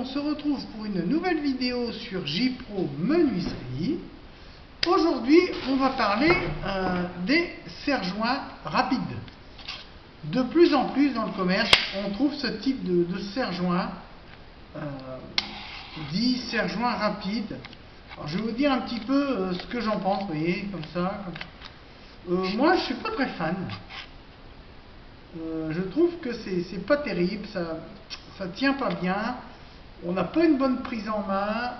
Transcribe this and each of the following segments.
se retrouve pour une nouvelle vidéo sur J-Pro Menuiserie. Aujourd'hui, on va parler des serre-joints rapides. De plus en plus dans le commerce, on trouve ce type de serre-joint, dit serre-joint rapide. Alors, je vais vous dire un petit peu ce que j'en pense, vous voyez, comme ça. Moi, je suis pas très fan. Je trouve que c'est pas terrible, ça tient pas bien, on n'a pas une bonne prise en main,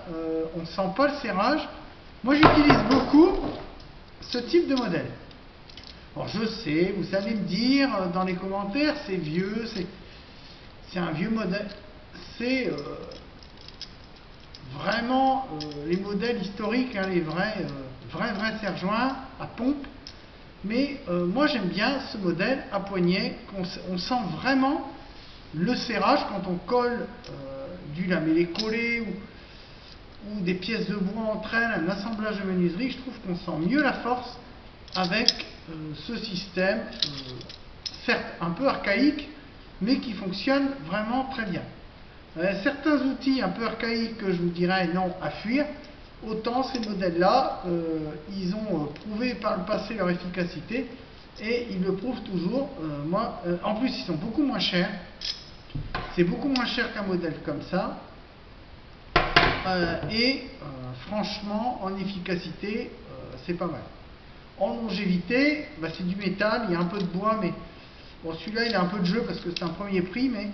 on sent pas le serrage. Moi j'utilise beaucoup ce type de modèle. Alors je sais, vous allez me dire dans les commentaires, c'est vieux, c'est un vieux modèle. C'est vraiment les modèles historiques, hein, les vrais serre-joints à pompe. Mais moi j'aime bien ce modèle à poignet, on sent vraiment le serrage quand on colle du lamellé collé ou des pièces de bois entre elles, un assemblage de menuiserie. Je trouve qu'on sent mieux la force avec ce système, certes un peu archaïque, mais qui fonctionne vraiment très bien. Certains outils un peu archaïques que je vous dirais non à fuir. Autant ces modèles-là, ils ont prouvé par le passé leur efficacité et ils le prouvent toujours. En plus, ils sont beaucoup moins chers. C'est beaucoup moins cher qu'un modèle comme ça. Franchement, en efficacité, c'est pas mal. En longévité, c'est du métal, il y a un peu de bois, mais bon, celui-là, il a un peu de jeu parce que c'est un premier prix, mais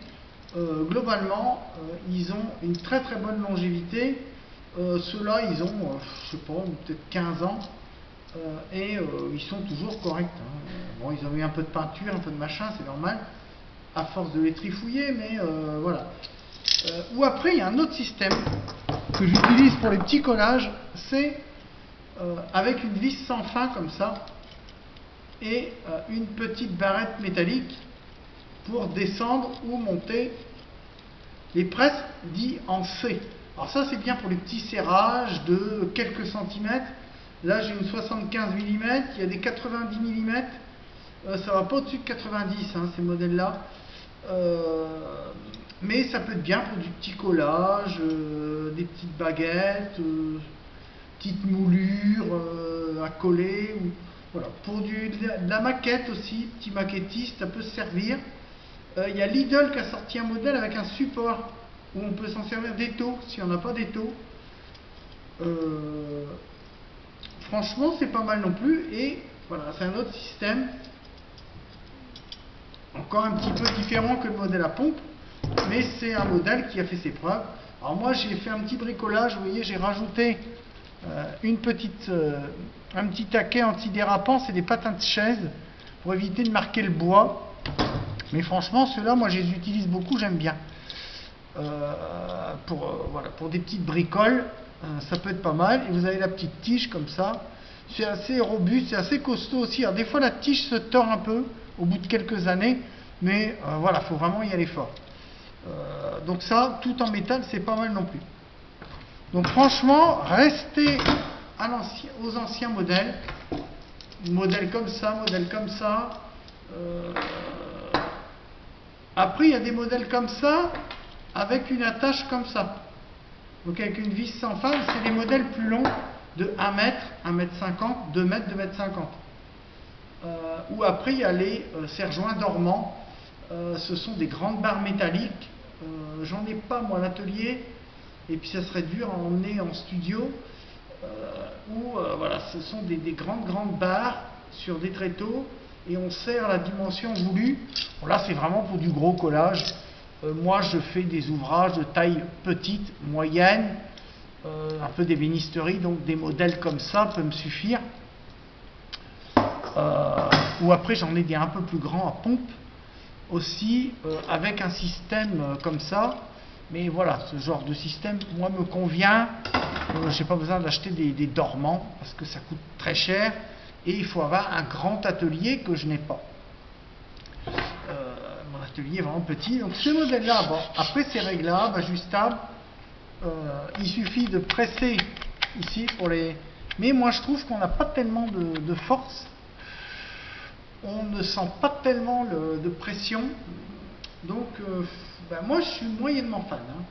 globalement, ils ont une très très bonne longévité. Ceux-là, ils ont, je sais pas, peut-être 15 ans, ils sont toujours corrects. Hein. Bon, ils ont eu un peu de peinture, un peu de machin, c'est normal, à force de les trifouiller, mais voilà. Ou après, il y a un autre système que j'utilise pour les petits collages, c'est avec une vis sans fin comme ça, et une petite barrette métallique pour descendre ou monter les presses dits en C. Alors ça c'est bien pour les petits serrages de quelques centimètres. Là j'ai une 75 mm, il y a des 90 mm, ça va pas au-dessus de 90 hein, ces modèles là. Mais ça peut être bien pour du petit collage, des petites baguettes, petites moulures à coller. Voilà. Pour de la maquette aussi, petit maquettiste, ça peut se servir. Il y a Lidl qui a sorti un modèle avec un support où on peut s'en servir d'étau si on n'a pas d'étau. Franchement, c'est pas mal non plus. Et voilà, c'est un autre système, encore un petit peu différent que le modèle à pompe, mais c'est un modèle qui a fait ses preuves. Alors moi, j'ai fait un petit bricolage. Vous voyez, j'ai rajouté un petit taquet antidérapant, c'est des patins de chaise pour éviter de marquer le bois. Mais franchement, ceux-là, moi, je les utilise beaucoup, j'aime bien. Voilà, pour des petites bricoles, ça peut être pas mal. Et vous avez la petite tige comme ça. C'est assez robuste, c'est assez costaud aussi. Alors, des fois, la tige se tord un peu au bout de quelques années, mais voilà, il faut vraiment y aller fort. Donc ça, tout en métal, c'est pas mal non plus. Donc franchement, restez aux anciens modèles. Modèle comme ça, modèle comme ça. Après, il y a des modèles comme ça, avec une attache comme ça. Donc avec une vis sans fin, c'est les modèles plus longs de 1 mètre, 1 mètre 50, 2 mètres, 2 mètres 50. Ou après, il y a les serre-joints dormants. Ce sont des grandes barres métalliques. J'en ai pas, moi, à l'atelier. Et puis, ça serait dur à emmener en studio. Voilà, ce sont des grandes barres sur des tréteaux. Et on serre la dimension voulue. Bon, là, c'est vraiment pour du gros collage. Moi, je fais des ouvrages de taille petite, moyenne, un peu d'ébénisterie, donc des modèles comme ça peuvent me suffire. Ou après, j'en ai des un peu plus grands à pompe aussi, avec un système comme ça. Mais voilà, ce genre de système, moi, me convient. Je n'ai pas besoin d'acheter des dormants parce que ça coûte très cher. Et il faut avoir un grand atelier que je n'ai pas. Mon atelier est vraiment petit. Donc ce modèle-là, bon, après c'est réglable, ajustable. Il suffit de presser ici pour les... Mais moi je trouve qu'on n'a pas tellement de force. On ne sent pas tellement de pression. Donc moi je suis moyennement fan. Hein.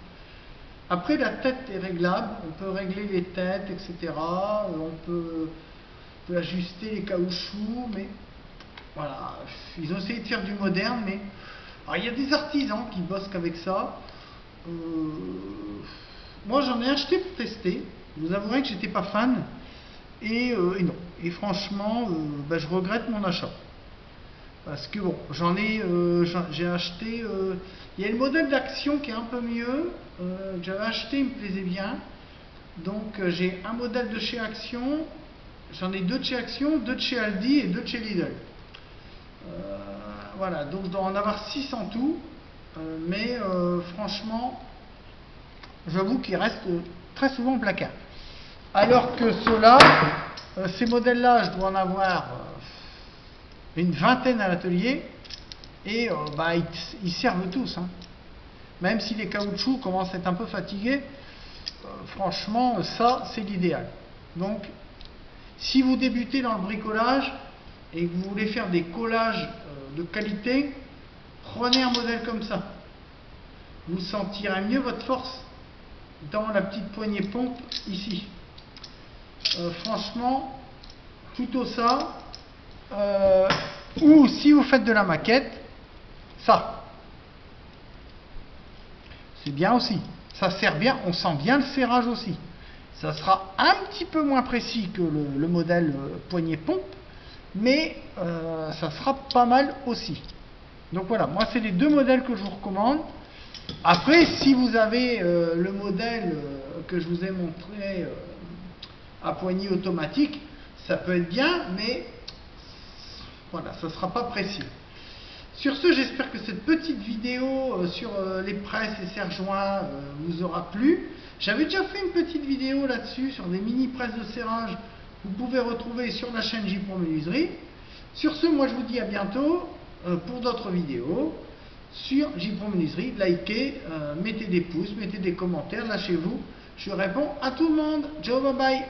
Après, la tête est réglable, on peut régler les têtes, etc. On peut ajuster les caoutchoucs, mais voilà, ils ont essayé de faire du moderne, mais alors, il y a des artisans qui bossent qu'avec ça. Moi, j'en ai acheté pour tester. Je vous avouerai que j'étais pas fan, et non. Et franchement, je regrette mon achat. Parce que bon, j'ai acheté. Il y a le modèle d'Action qui est un peu mieux. Que j'avais acheté, il me plaisait bien. Donc j'ai un modèle de chez Action. J'en ai deux de chez Action, deux de chez Aldi et deux de chez Lidl. Voilà, donc je dois en avoir 6 en tout. Mais franchement, j'avoue qu'ils restent très souvent au placard. Alors que ceux-là, ces modèles-là, je dois en avoir une vingtaine à l'atelier, et ils servent tous, hein. Même si les caoutchoucs commencent à être un peu fatigués, franchement, ça, c'est l'idéal. Donc, si vous débutez dans le bricolage et que vous voulez faire des collages de qualité, prenez un modèle comme ça. Vous sentirez mieux votre force dans la petite poignée pompe ici. Franchement, plutôt ça. Ou si vous faites de la maquette, ça. C'est bien aussi. Ça sert bien, on sent bien le serrage aussi. Ça sera un petit peu moins précis que le modèle poignée pompe, mais ça sera pas mal aussi. Donc voilà, moi c'est les deux modèles que je vous recommande. Après, si vous avez le modèle que je vous ai montré à poignée automatique, ça peut être bien, mais voilà, ça ne sera pas précis. Sur ce, j'espère que cette petite vidéo sur les presses et serre-joints vous aura plu. J'avais déjà fait une petite vidéo là-dessus, sur des mini presses de serrage. Vous pouvez retrouver sur la chaîne J-Pro Menuiserie. Sur ce, moi je vous dis à bientôt pour d'autres vidéos sur J-Pro Menuiserie. Likez, mettez des pouces, mettez des commentaires, lâchez-vous. Je réponds à tout le monde. Ciao, bye bye.